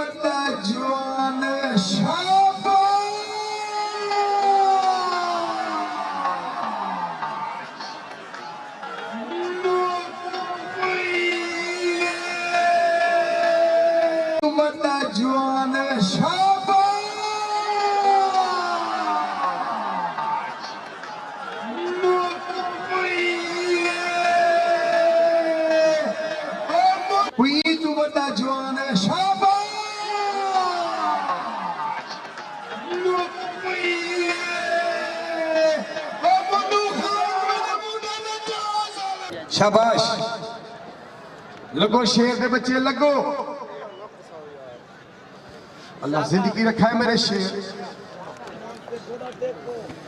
बड़ा जवान शाबाश बड़ा जवान शाबाश हुई तू बड़ा जवान शाबाश शाबाश लगो शेर दे बच्चे लगो अल्लाह जिंदगी रखा है मेरे शेर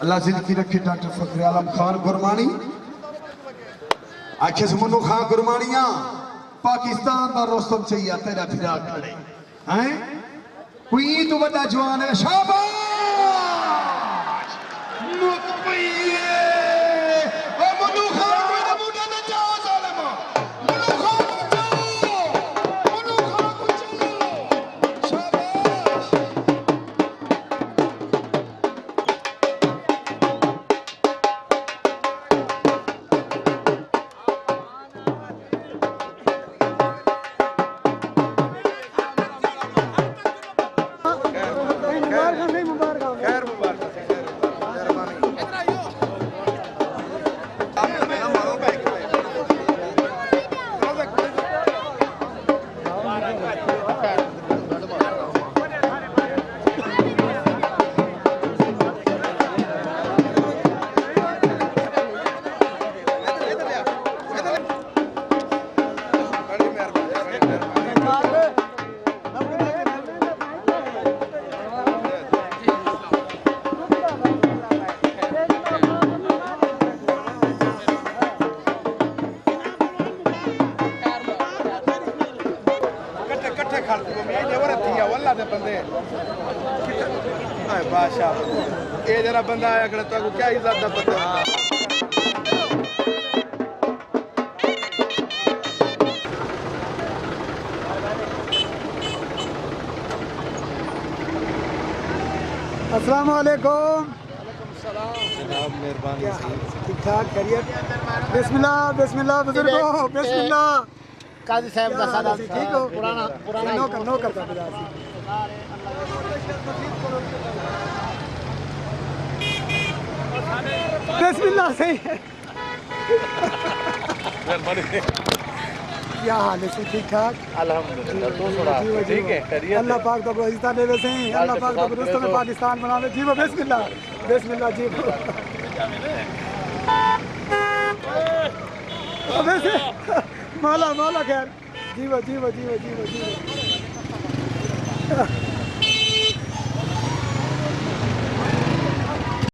अल्लाह जिंदगी रखे डॉक्टर फखर आलम खान गुरमानी आखे मनु खान गुरमानिया पाकिस्तान का रोस्तम चाहिए तेरा फिरा खड़े हैं कोई तो बड़ा जवान है शाबाश मनु खान मेरा मुंडा न जाओ जालिमा मनु खान को जाओ शाबाश ये जरा बंदा आया करता को क्या इज्जत दा पता अस्सलाम वालेकुम जनाब मेहरबानी ठीक ठाक खैरियत बिस्मिल्लाह बिस्मिल्लाह बुजुर्गो बिस्मिल्लाह काजी साहब का सादा ठीक हो पुराना नौकर का बिलासी बिस्मिल्लाह सही है क्या हाल है ठीक ठाक अल्हम्दुलिल्लाह ठीक है खैरियत अल्लाह पाक तो पाकिस्तान दे वैसे ही अल्लाह पाक तो रुस्तम में पाकिस्तान बना ले जी वो बिस्मिल्लाह बिस्मिल्लाह जी वैसे माला माला खैर जीवो जीवो जीवो जीवो जीवो